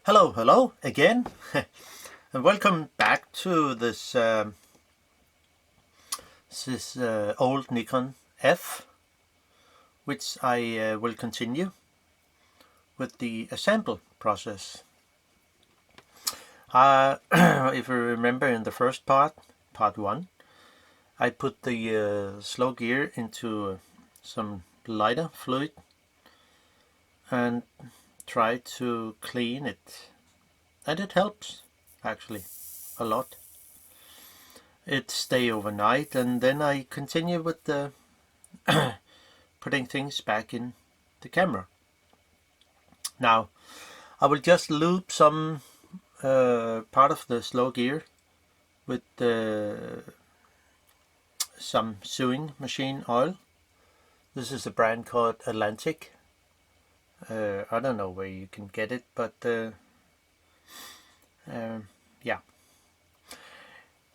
Hello again, and welcome back to this old Nikon F, which I will continue with the assemble process. If you remember in the first part 1, I put the slow gear into some lighter fluid and try to clean it, and it helps actually a lot. It stay overnight, and then I continue with the putting things back in the camera. Now I will just loop some part of the slow gear with some sewing machine oil. This is a brand called Atlantic. I don't know where you can get it, but yeah.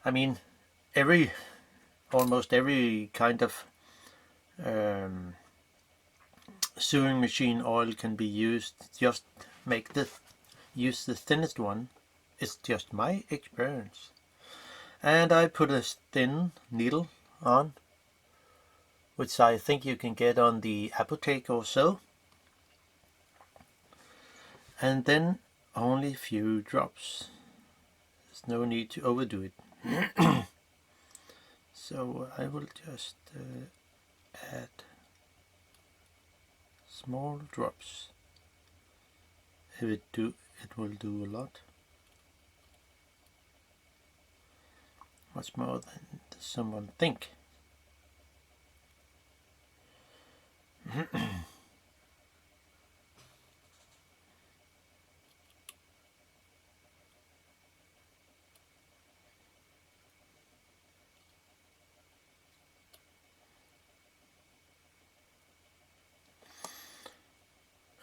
I mean, almost every kind of sewing machine oil can be used. Just use the thinnest one. It's just my experience. And I put a thin needle on, which I think you can get on the apotheke or so. And then only a few drops. There's no need to overdo it. So I will just add small drops. It will do a lot. Much more than someone think.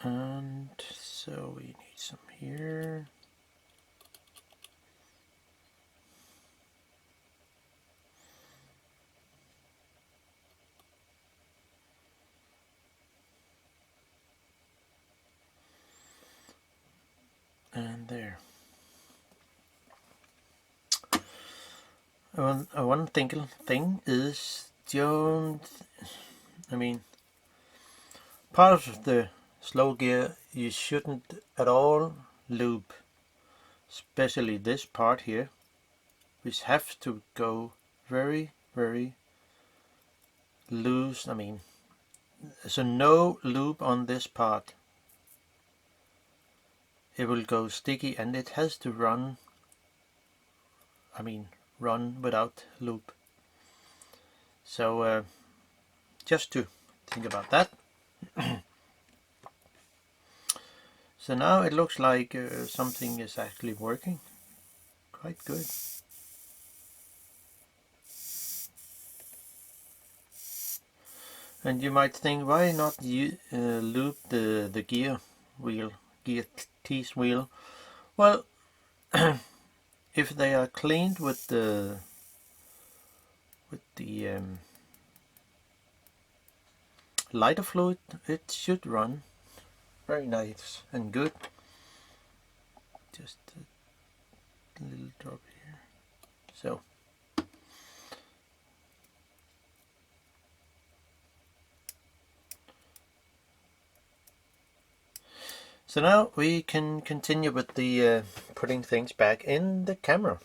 And so we need some here. And there. One thing is part of the slow gear you shouldn't at all lube, especially this part here, which have to go very loose. So no lube on this part. It will go sticky, and it has to run without lube. So just to think about that. So now it looks like something is actually working quite good. And you might think, why not lube the gear teeth wheel? Well, if they are cleaned with the lighter fluid, it should run very nice and good. Just a little drop here. So now we can continue with the putting things back in the camera.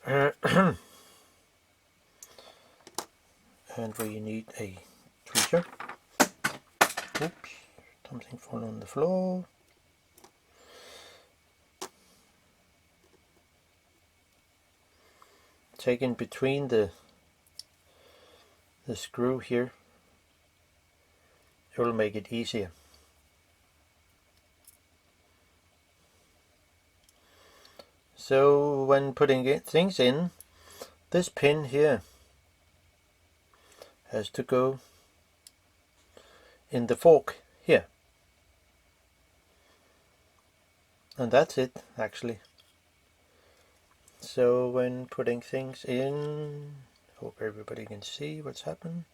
And we need a tweezer. Oops, something fallen on the floor. Take in between the screw here. It will make it easier. So when putting things in, this pin here has to go in the fork here. And that's it, actually. So when putting things in, hope everybody can see what's happened.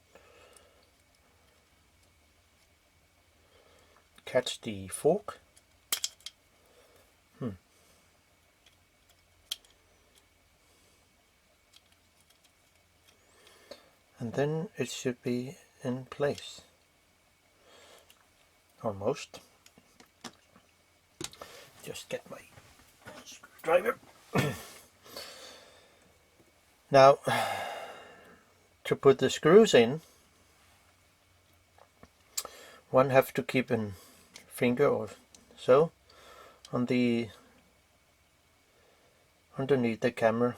catch the fork. And then it should be in place. Almost. Just get my screwdriver. Now, to put the screws in, one have to keep a finger or so on the underneath the camera,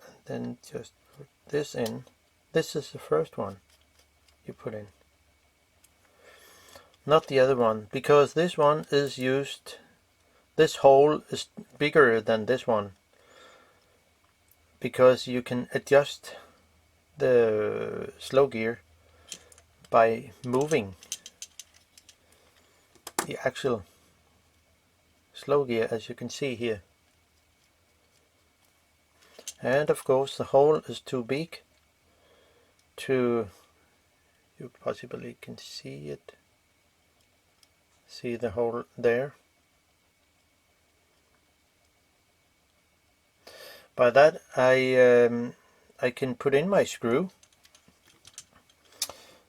and then just put this in. This is the first one you put in, not the other one, because this one is used, this hole is bigger than this one, because you can adjust the slow gear by moving the actual slow gear, as you can see here. And of course the hole is too big to, you possibly can see it, see the hole there. By that I can put in my screw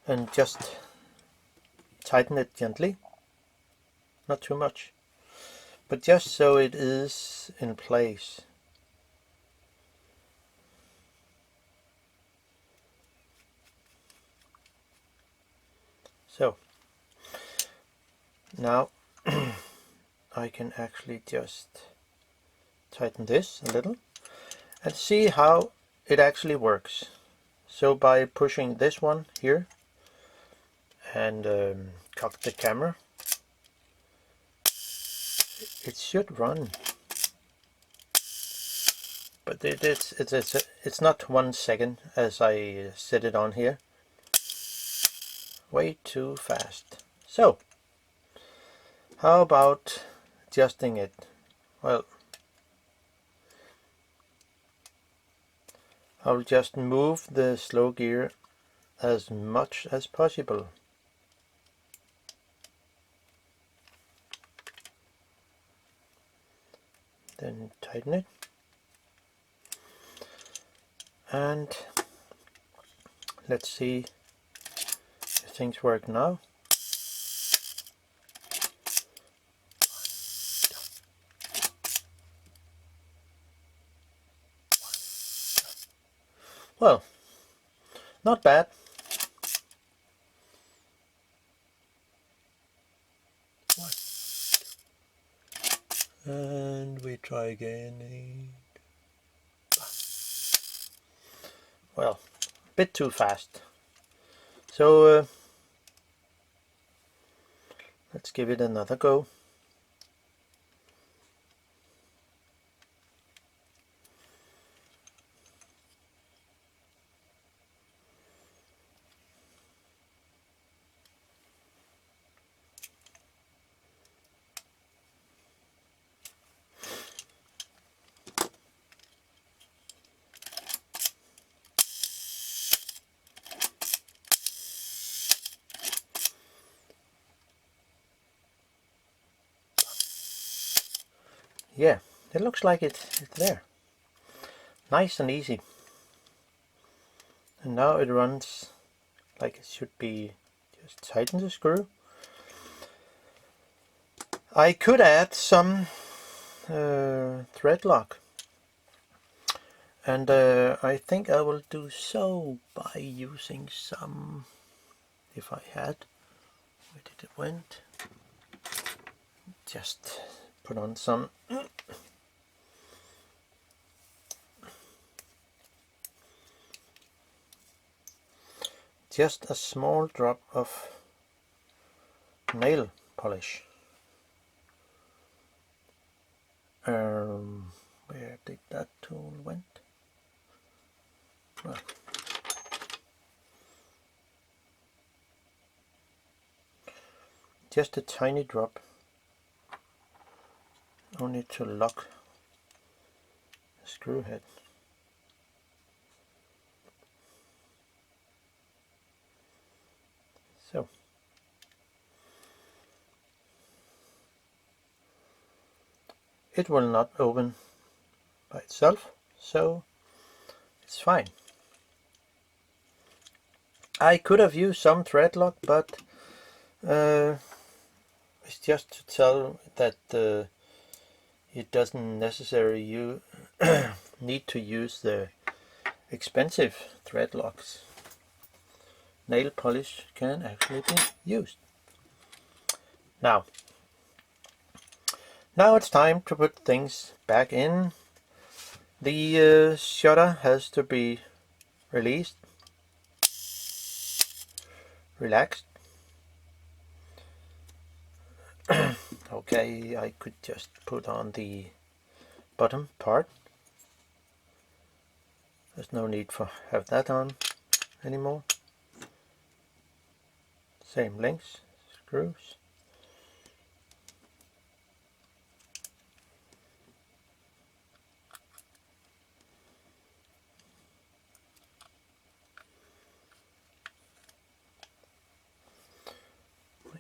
and just tighten it gently, not too much, but just so it is in place. So now I can actually just tighten this a little and see how it actually works. So by pushing this one here and cock the camera, it should run, but it's not 1 second as I set it on here. Way too fast. So how about adjusting it? Well, I'll just move the slow gear as much as possible. Then tighten it. And let's see if things work now. Well, not bad. And we try again. Well, a bit too fast. So let's give it another go. Yeah, it looks like it's there. Nice and easy. And now it runs like it should be. Just tighten the screw. I could add some thread lock, and I think I will do so by using some, if I had, where did it went? Just put on some just a small drop of nail polish. Where did that tool went? Well, just a tiny drop, only to lock the screw head. So it will not open by itself, so it's fine. I could have used some thread lock, but it's just to tell that it doesn't necessarily need to use the expensive thread locks. Nail polish can actually be used. Now it's time to put things back in. The shutter has to be released, relaxed. Okay, I could just put on the bottom part. There's no need for have that on anymore. Same length screws.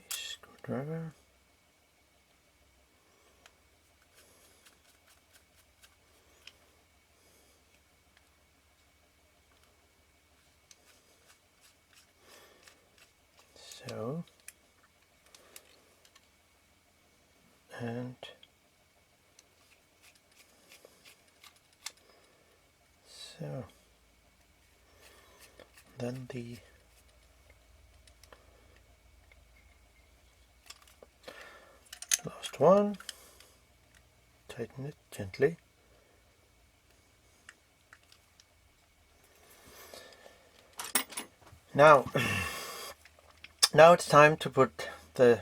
Screwdriver. So, and so, then the last one, tighten it gently. Now it's time to put the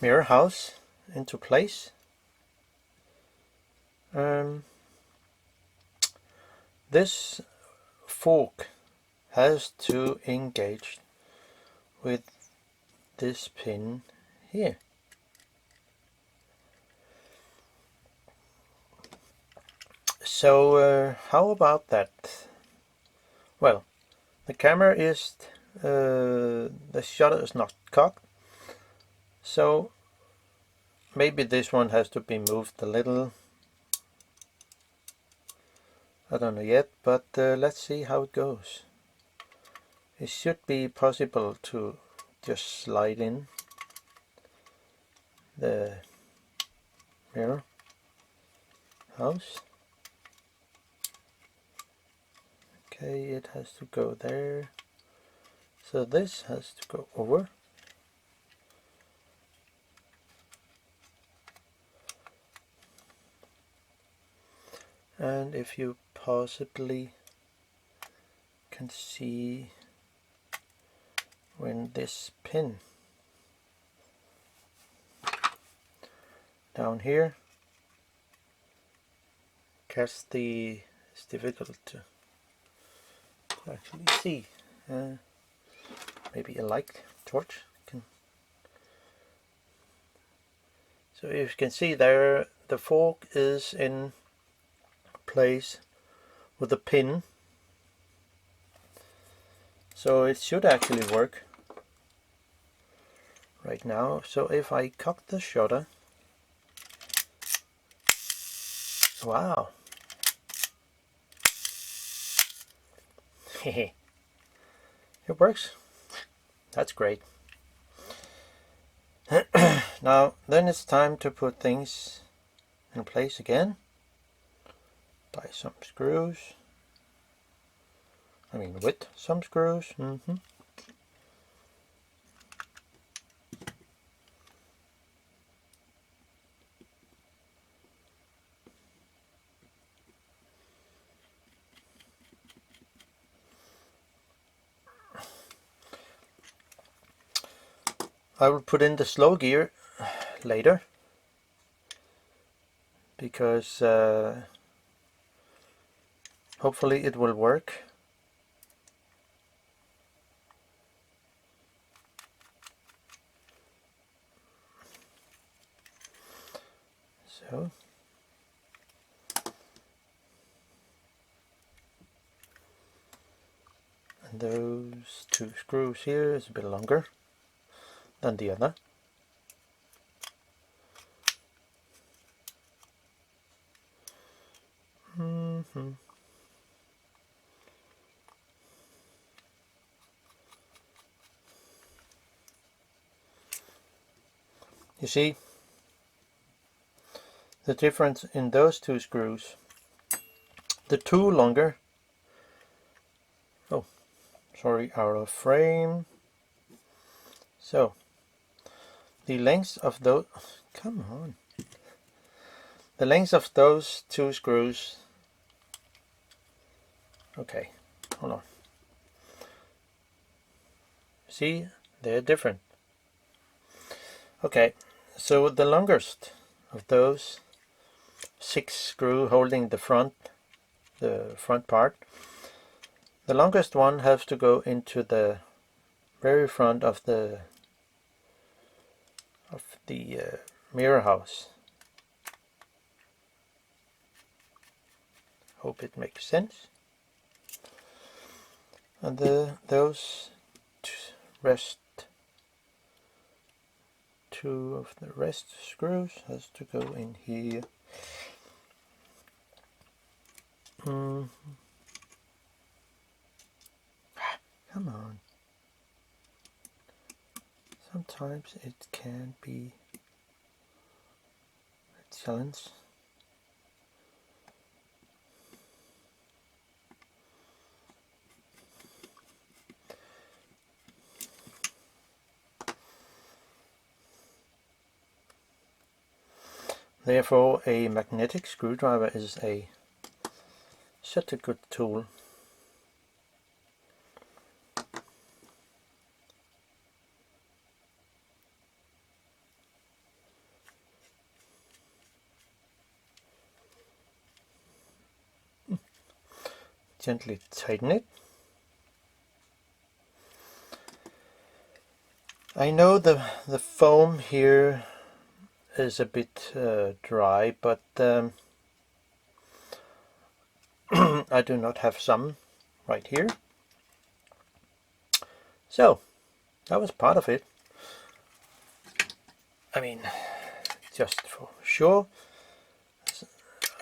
mirror house into place. This fork has to engage with this pin here. So how about that? Well, the camera is the shutter is not cocked, so maybe this one has to be moved a little. I don't know yet, but let's see how it goes. It should be possible to just slide in the mirror house. Okay, it has to go there. So this has to go over. And if you possibly can see when this pin down here, it's difficult to actually see. Maybe a light torch can. So if you can see there, the fork is in place with a pin, so it should actually work right now. So if I cock the shutter, wow, it works. That's great. Now then it's time to put things in place again by some screws. I mean with some screws. I will put in the slow gear later, because hopefully it will work. So and those two screws here is a bit longer than the other. You see the difference in those two screws. The two longer, oh sorry, out of frame. So the length of those, come on, the length of those two screws, okay, hold on, see, they're different. Okay, so the longest of those 6 screw holding the front part, the longest one has to go into the very front of the mirror house. Hope it makes sense. And those rest two of the rest screws has to go in here. Come on. Sometimes it can be a challenge. Therefore, a magnetic screwdriver is such a good tool. Gently tighten it. I know the foam here is a bit dry, but I do not have some right here. So that was part of it. I mean, just for sure,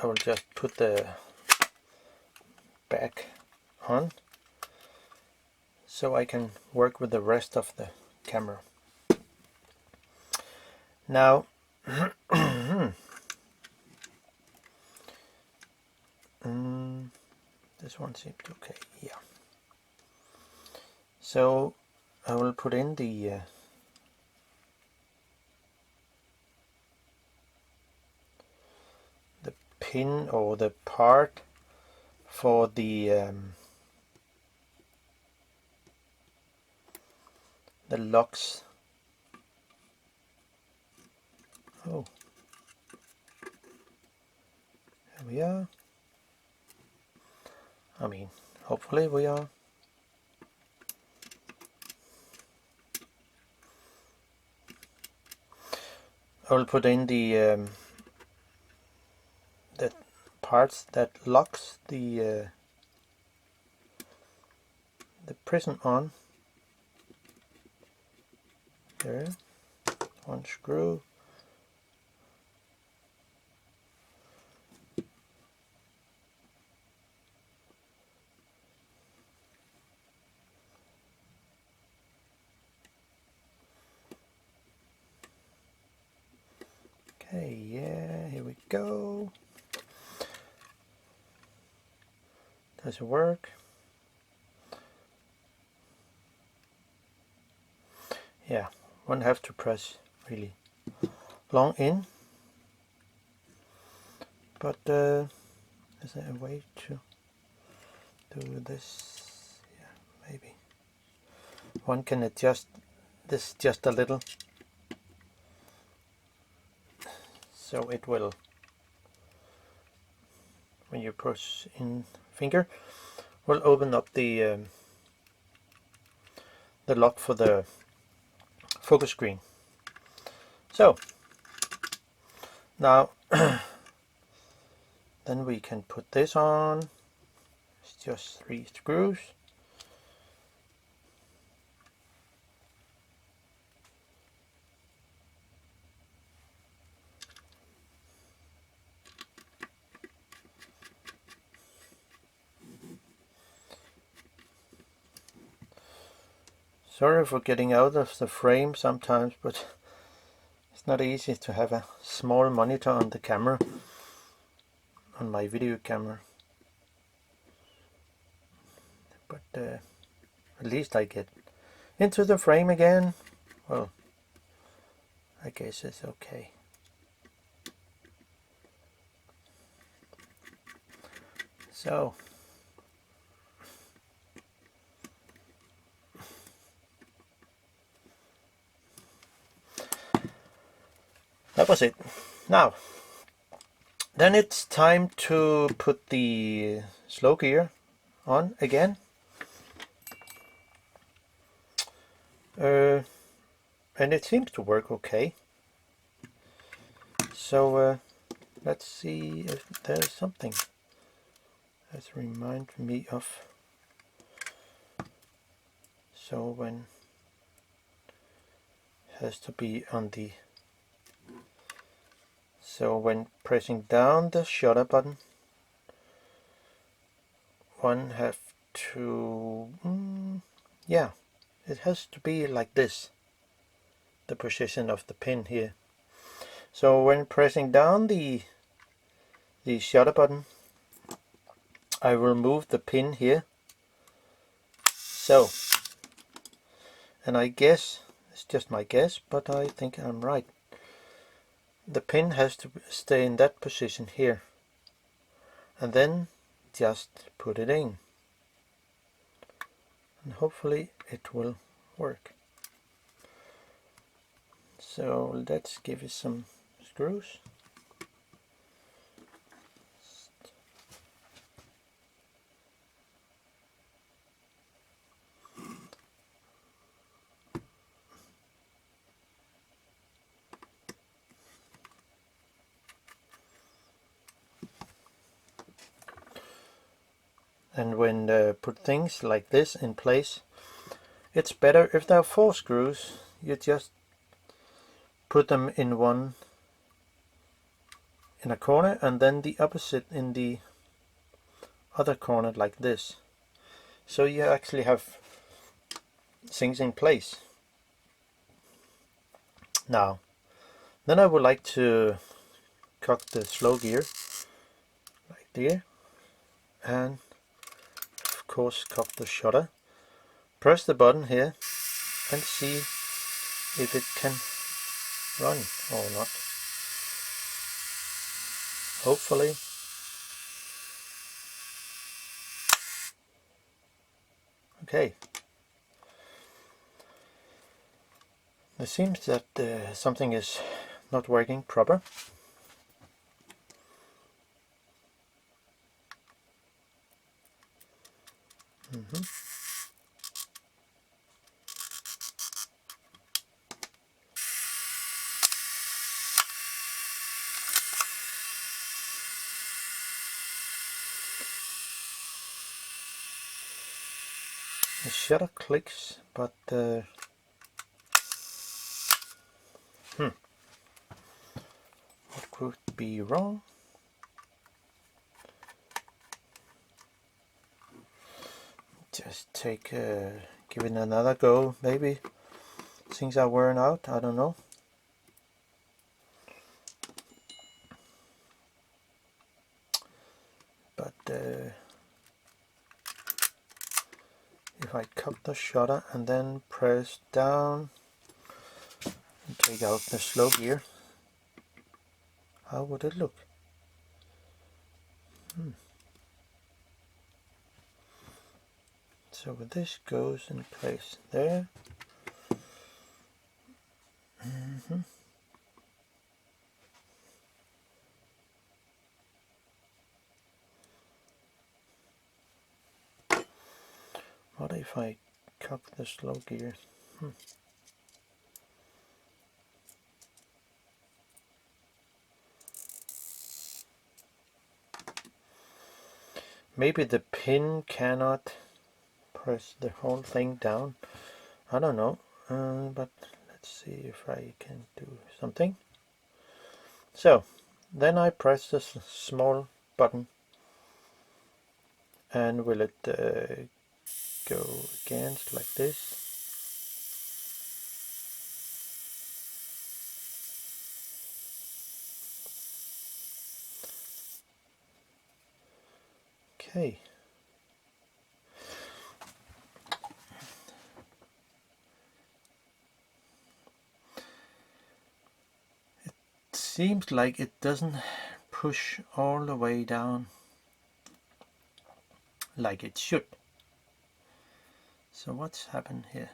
I will just put the back on so I can work with the rest of the camera. Now this one seemed okay, yeah. So I will put in the pin or the part for the locks. Oh, here we are. I mean, hopefully we are. I will put in the parts that locks the prism on. There, one screw. Okay, yeah, here we go. Does it work? Yeah, one have to press really long in, but is there a way to do this? Yeah, maybe. One can adjust this just a little, so it will, when you push in finger, will open up the lock for the focus screen. So now then we can put this on. It's just 3 screws. Sorry for getting out of the frame sometimes, but it's not easy to have a small monitor on the camera, on my video camera. But at least I get into the frame again. Well, I guess it's okay. So that was it. Now then it's time to put the slow gear on again. And it seems to work okay. So let's see if there's something that reminds me of. So when it has to be on the, so when pressing down the shutter button, one have to, yeah, it has to be like this, the position of the pin here. So when pressing down the shutter button, I will move the pin here. So, and I guess, it's just my guess, but I think I'm right. The pin has to stay in that position here. And then just put it in. And hopefully it will work. So let's give it some screws. And when put things like this in place, it's better if there are 4 screws. You just put them in one in a corner and then the opposite in the other corner like this. So you actually have things in place. Now, then I would like to cock the slow gear like there, and of course cock the shutter. Press the button here and see if it can run or not. Hopefully. Okay. It seems that something is not working proper. The shutter clicks, but what could be wrong? Just give it another go. Maybe things are wearing out. I don't know. But if I cock the shutter and then press down and take out the slow gear, how would it look? So this goes in place there. What if I cock the slow gear? Maybe the pin cannot press the whole thing down. I don't know, but let's see if I can do something. So then I press this small button, and will it go against like this? Okay. It seems like it doesn't push all the way down like it should. So what's happened here?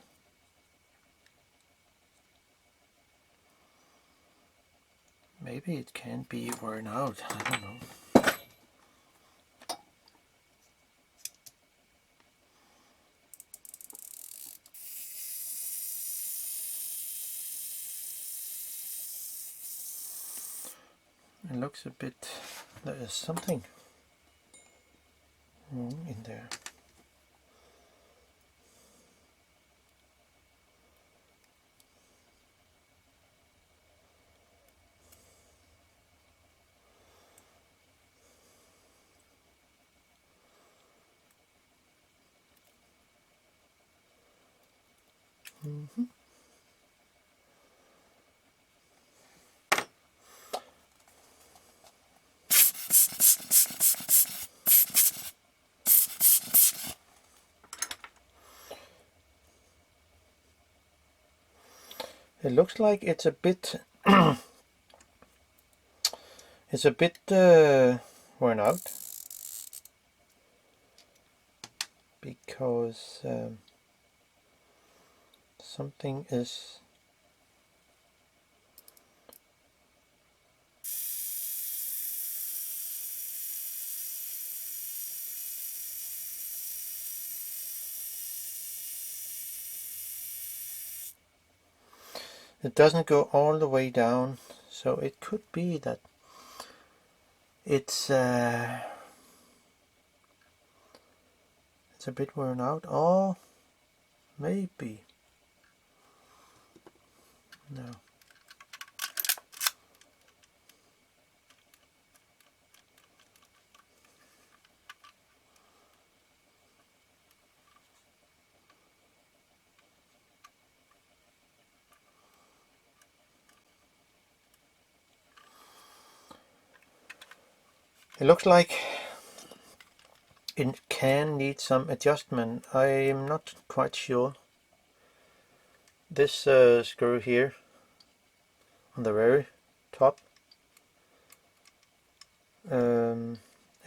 Maybe it can be worn out, I don't know. It looks a bit, there is something wrong in there. It looks like it's a bit worn out, because something is it doesn't go all the way down, so it could be that it's a bit worn out, or maybe no. It looks like it can need some adjustment. I am not quite sure. This screw here on the very top, it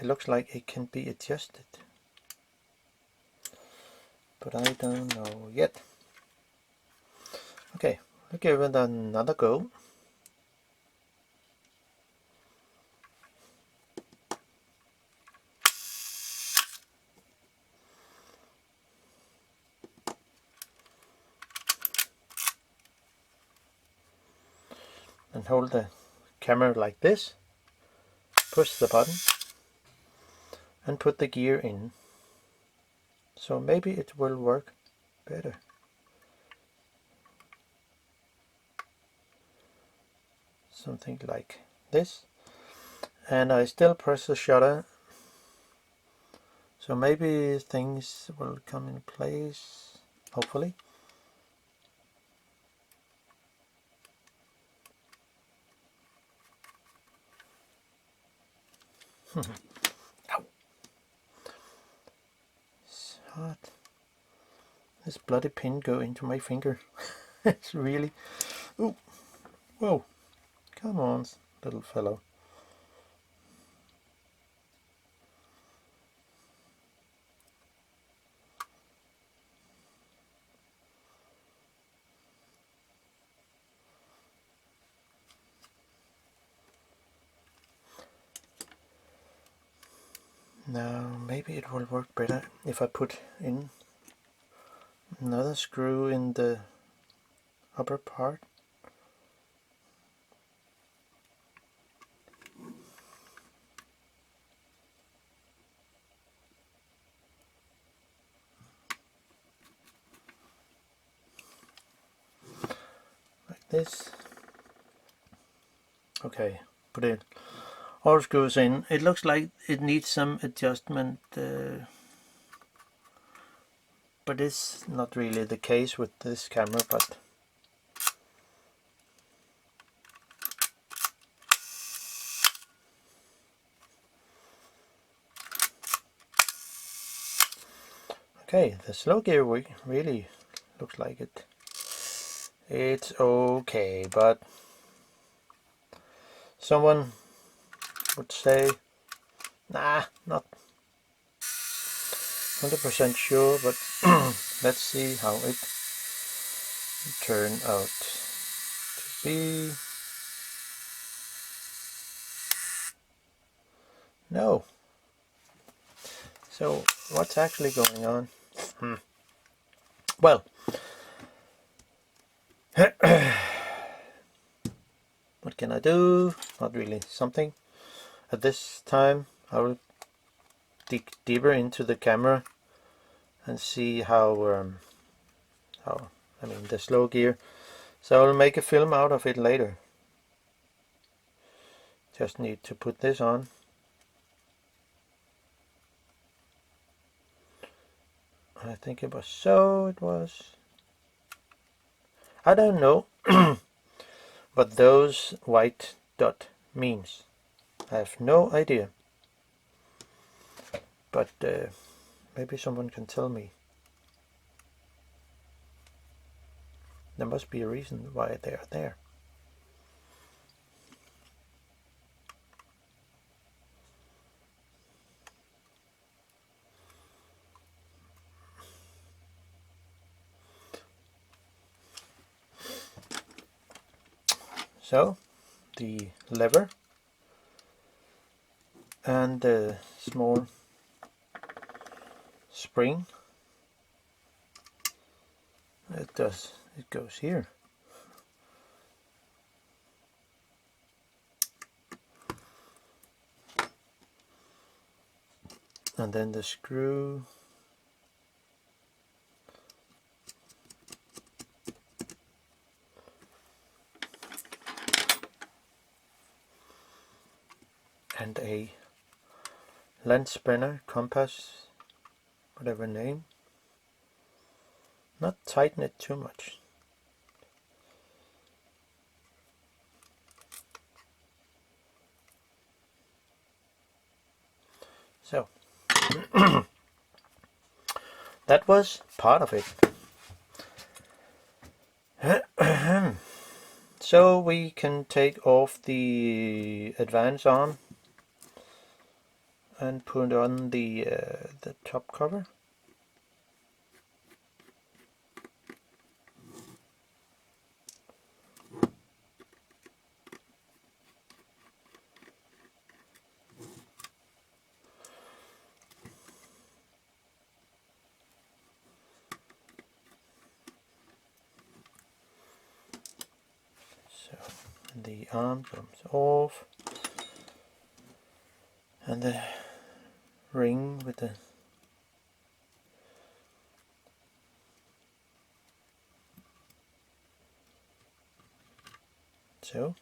looks like it can be adjusted, but I don't know yet. Okay, I'll give it another go. And hold the camera like this, push the button and put the gear in. So maybe it will work better. Something like this. And I still press the shutter, so maybe things will come in place, hopefully. Ow. It's hard. This bloody pin go into my finger. It's really... Ooh. Whoa. Come on, little fellow. Now maybe it will work better if I put in another screw in the upper part. Like this. Okay, put it all screws in. It looks like it needs some adjustment, but it's not really the case with this camera. But Okay, the slow gear really looks like it. It's okay, but someone would say, nah, not 100% sure, but let's see how it turned out to be. No. So what's actually going on? Well, what can I do? Not really something. At this time I will dig deeper into the camera and see how the slow gear. So I'll make a film out of it later. Just need to put this on. I think it was so. It was. I don't know what those white dot means. I have no idea. But maybe someone can tell me. There must be a reason why they are there. So the lever and the small spring, it goes here. And then the screw and a lens spanner, compass, whatever name. Not tighten it too much. So that was part of it. So we can take off the advance arm and put on the top cover. So the arm comes off, and the ring with the so,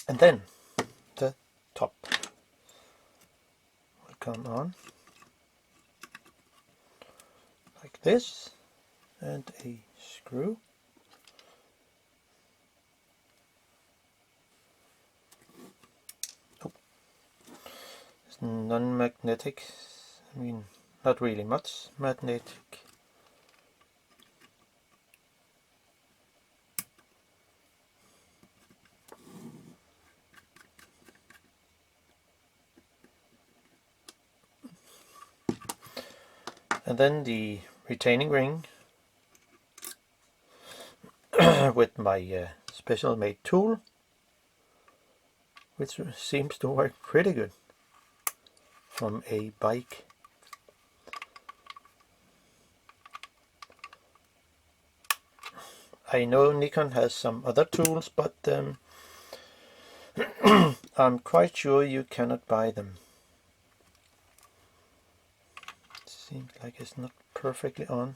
and then the top will come on like this, and a screw. It's non-magnetic, I mean not really much magnetic. And then the retaining ring with my special made tool, which seems to work pretty good from a bike. I know Nikon has some other tools, but I'm quite sure you cannot buy them. Seems like it's not perfectly on.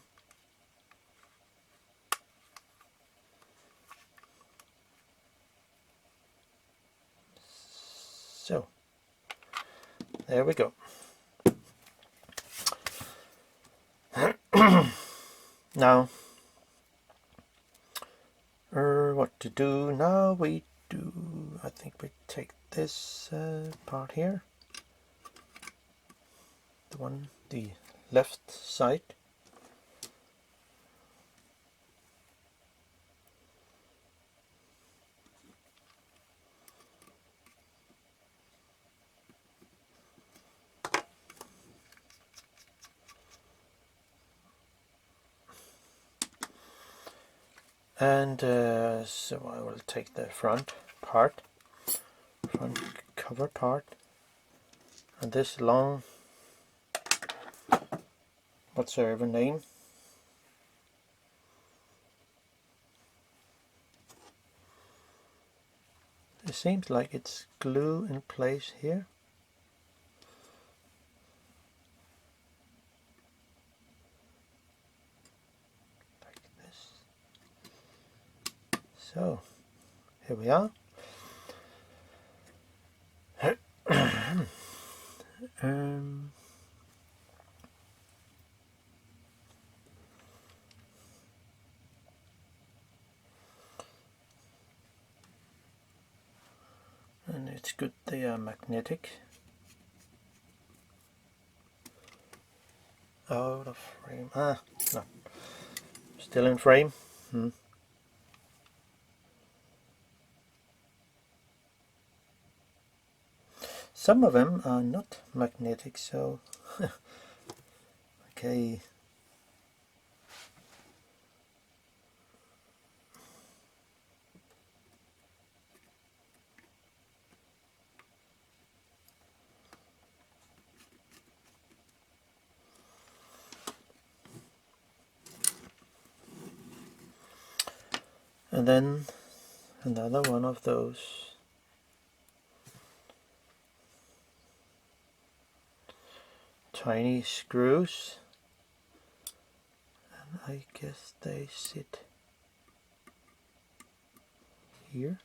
So there we go. Now what to do now? We do, I think we take this part here, one, the left side. And so I will take the front cover part, and this long, whatsoever name, it seems like it's glue in place here. Like this. So here we are. And it's good they are magnetic. Out of frame. No. Still in frame. Some of them are not magnetic, so okay. And then another one of those tiny screws, and I guess they sit here.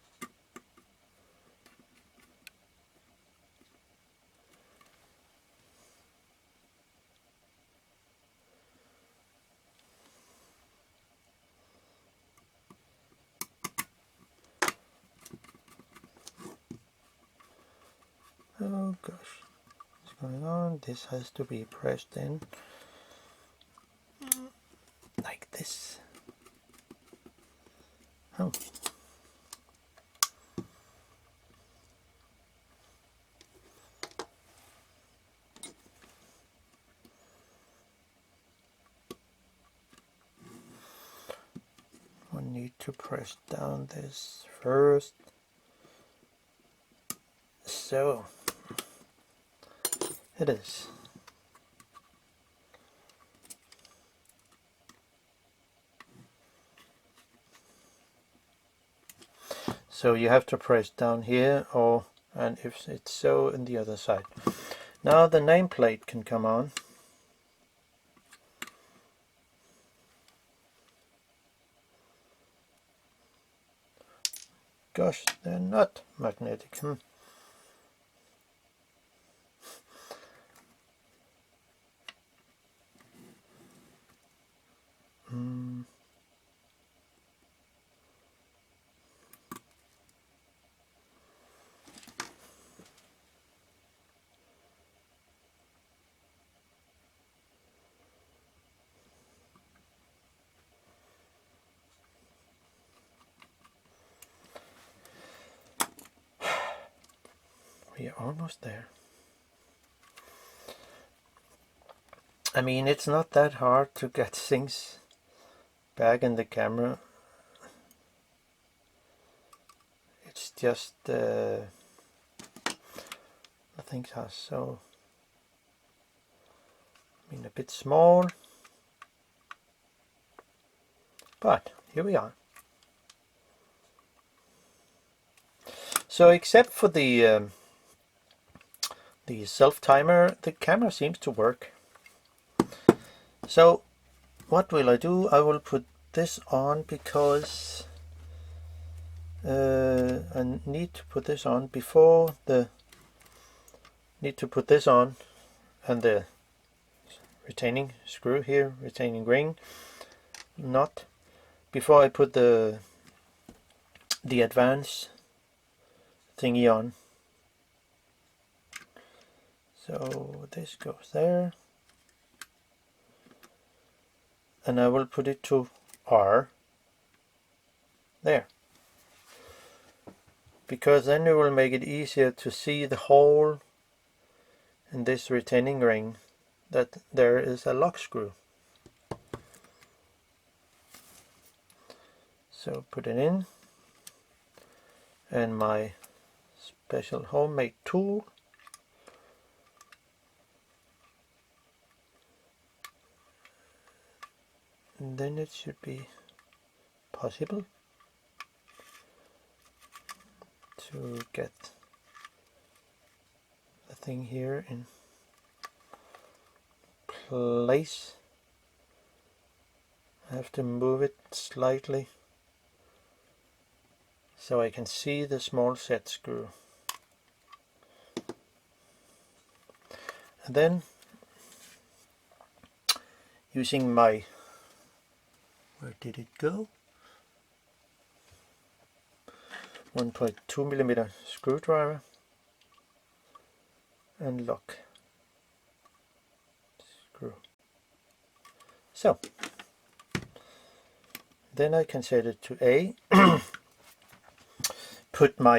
Oh gosh, what's going on? This has to be pressed in like this. Oh. We need to press down this first. So it is. So you have to press down here, or and if it's so in the other side. Now the nameplate can come on. Gosh, they're not magnetic. We are almost there. I mean, it's not that hard to get things back in the camera. It's just the things are so, I mean, a bit small. But here we are. So except for the self-timer, the camera seems to work. So what will I do? I will put this on because I need to put this on before the and the retaining screw here, retaining ring nut, before I put the advance thingy on. So this goes there. and I will put it to R there, because then it will make it easier to see the hole in this retaining ring that there is a lock screw. So put it in, and my special homemade tool, and then it should be possible to get the thing here in place. I have to move it slightly so I can see the small set screw. And then using my, where did it go? 1.2mm screwdriver and lock screw. So then I can set it to A, put my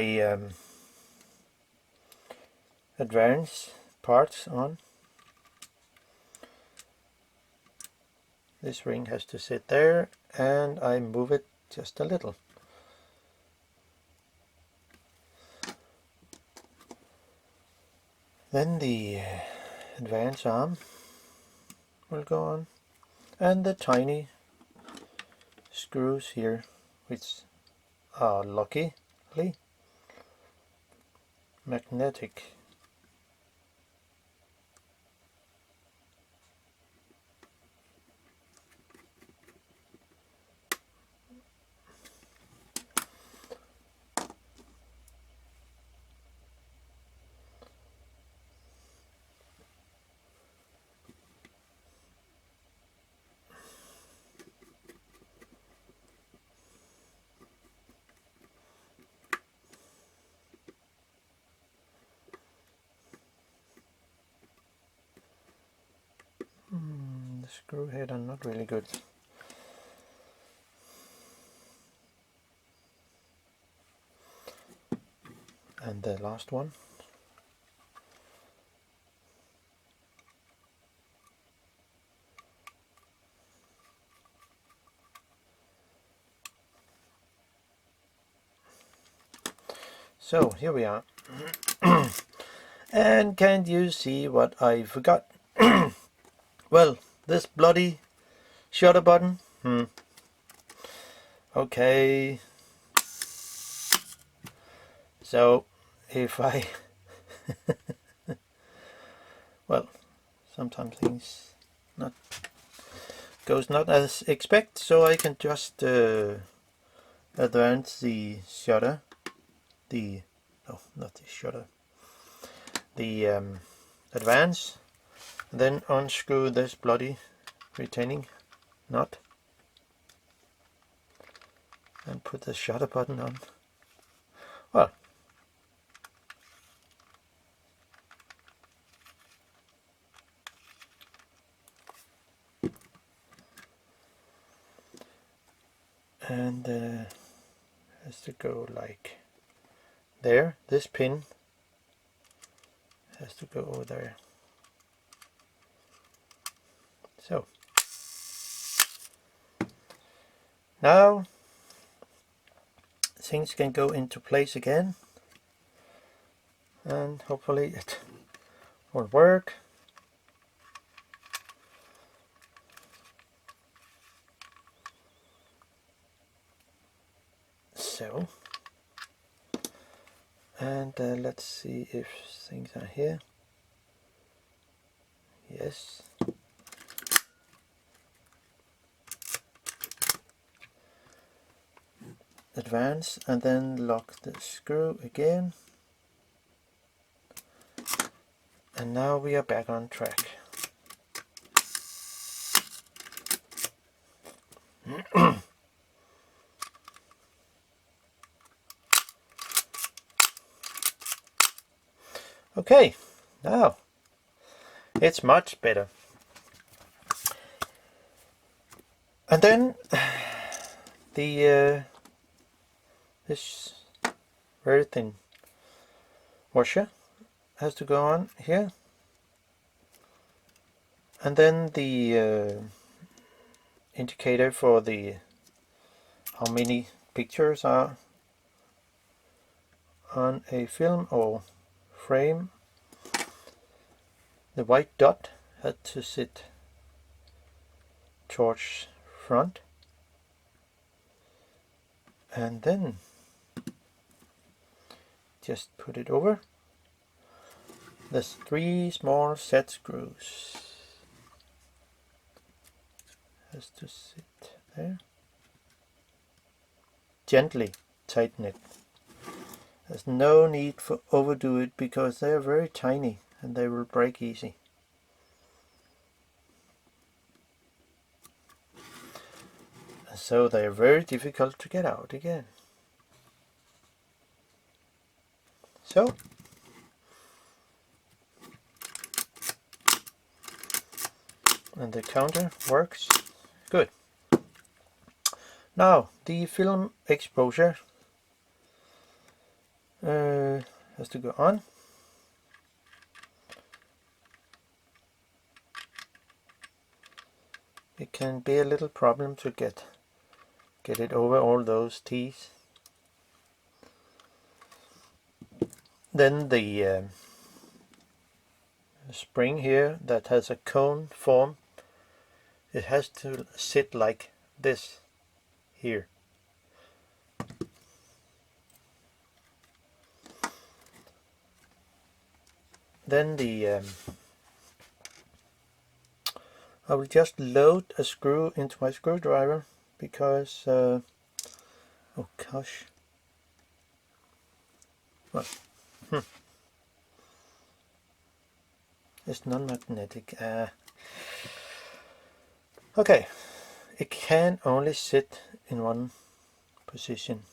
advance parts on. This ring has to sit there, and I move it just a little. Then the advance arm will go on, and the tiny screws here, which are luckily magnetic. The screw head are not really good. And the last one. So here we are. And can you see what I forgot? Well, this bloody shutter button. Okay. So if I well, sometimes things goes not as expect, so I can just advance the shutter, not the shutter, the advance, then unscrew this bloody retaining nut and put the shutter button on. Well, and has to go like there. This pin has to go over there. So now things can go into place again, and hopefully it will work. So, and let's see if things are here. Yes. Advance and then lock the screw again. And now we are back on track. Okay, now it's much better. And then the this very thin washer has to go on here, and then the indicator for the how many pictures are on a film or frame. The white dot had to sit towards front, and then just put it over. There's 3 small set screws. Has to sit there. Gently tighten it. There's no need for overdo it because they are very tiny and they will break easy. So they are very difficult to get out again. So and the counter works good. Now the film exposure has to go on. It can be a little problem to get it over all those T's. Then the spring here that has a cone form, it has to sit like this here. Then the I will just load a screw into my screwdriver because oh gosh, well, it's non-magnetic. Okay, it can only sit in one position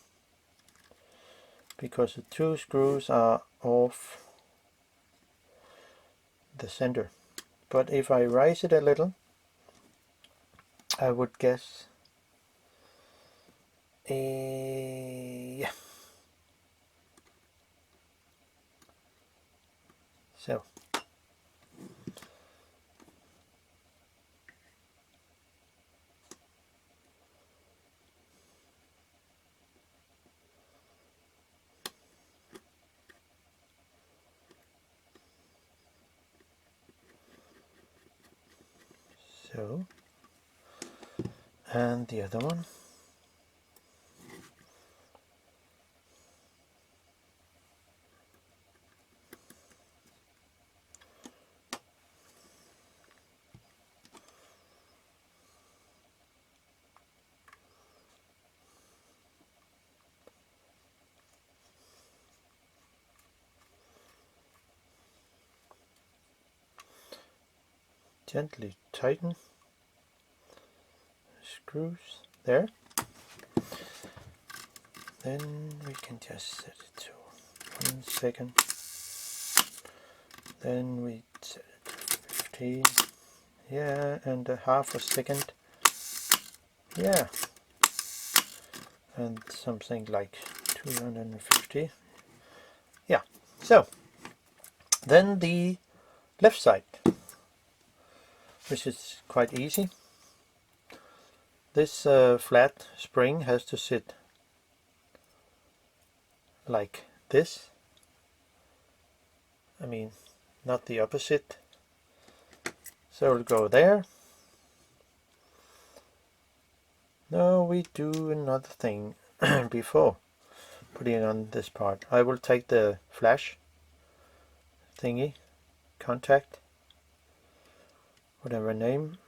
because the 2 screws are off the center. But if I raise it a little, I would guess yeah. So and the other one. Gently tighten screws there. Then we can just set it to 1 second. Then we set it to 15. Yeah, and a half a second. Yeah, and something like 250. Yeah, so then the left side, which is quite easy. This flat spring has to sit like this. I mean, not the opposite. So it'll go there. Now we do another thing before putting it on this part. I will take the flash thingy, contact, whatever name,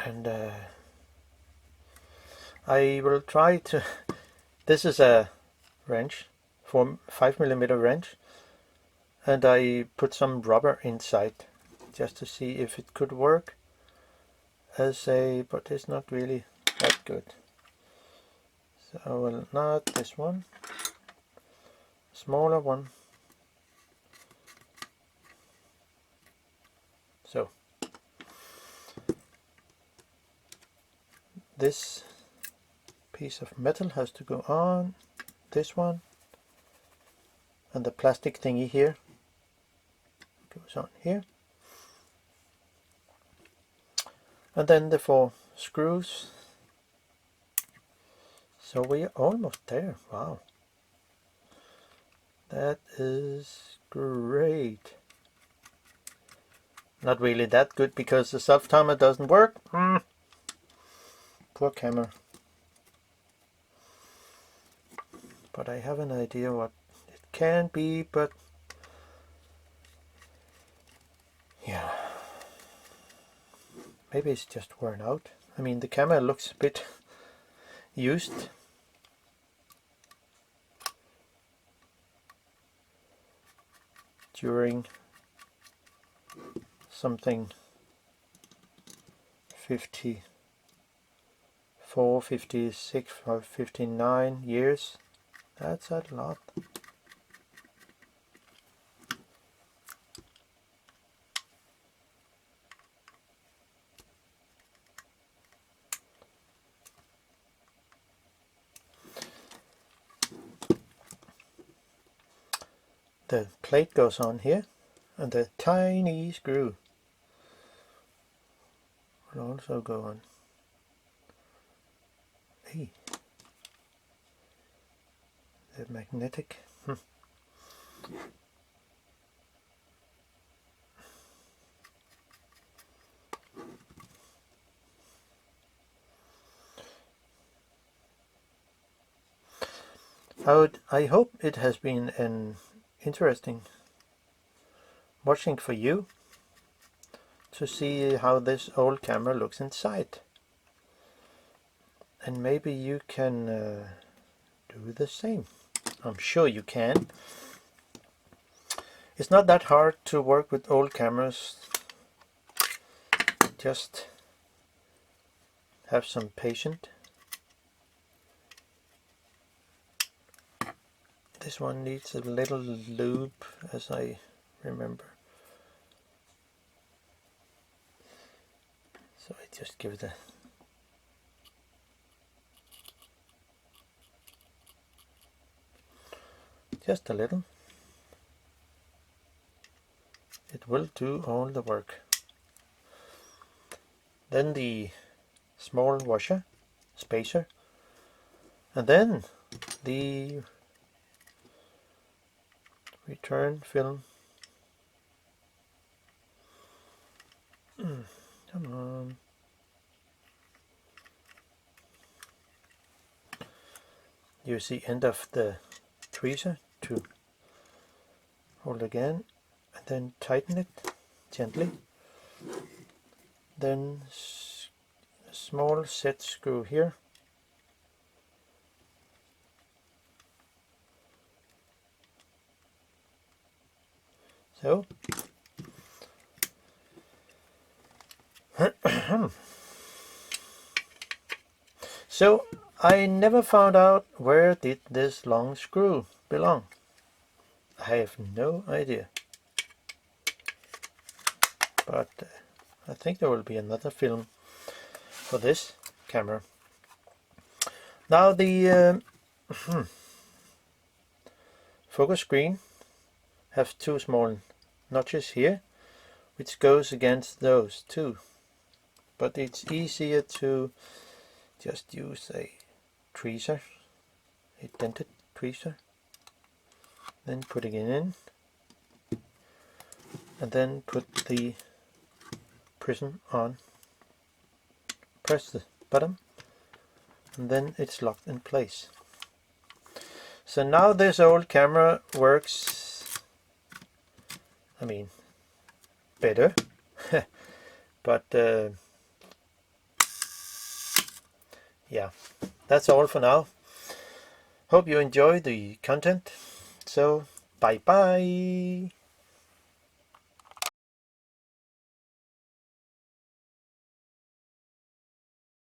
and I will try to, this is a wrench, 5mm wrench, and I put some rubber inside just to see if it could work as a, but it's not really that good. So well, not this one, smaller one, this piece of metal has to go on this one, and the plastic thingy here goes on here, and then the 4 screws. So we are almost there. Wow, that is great. Not really that good because the self timer doesn't work. Poor camera. But I have an idea what it can be, but yeah, maybe it's just worn out. I mean, the camera looks a bit used. During something 54, 56 or 59 years. That's a lot. The plate goes on here, and the tiny screw will also go on. Hey, the magnetic. I hope it has been an interesting watching for you to see how this old camera looks inside, and maybe you can do the same. I'm sure you can. It's not that hard to work with old cameras. Just have some patience. This one needs a little lube, as I remember. So I just give it just a little. It will do all the work. Then the small washer, spacer, and then the return film. Come on. Use the end of the tweezer to hold again, and then tighten it gently. Then a small set screw here. So so I never found out where did this long screw belong. I have no idea. But I think there will be another film for this camera. Now the focus screen have 2 small notches here, which goes against those 2. But it's easier to just use a tweezer, a dented tweezer, then putting it in, and then put the prism on. Press the button, and then it's locked in place. So now this old camera works, I mean, better, but yeah, that's all for now. Hope you enjoy the content. So bye bye.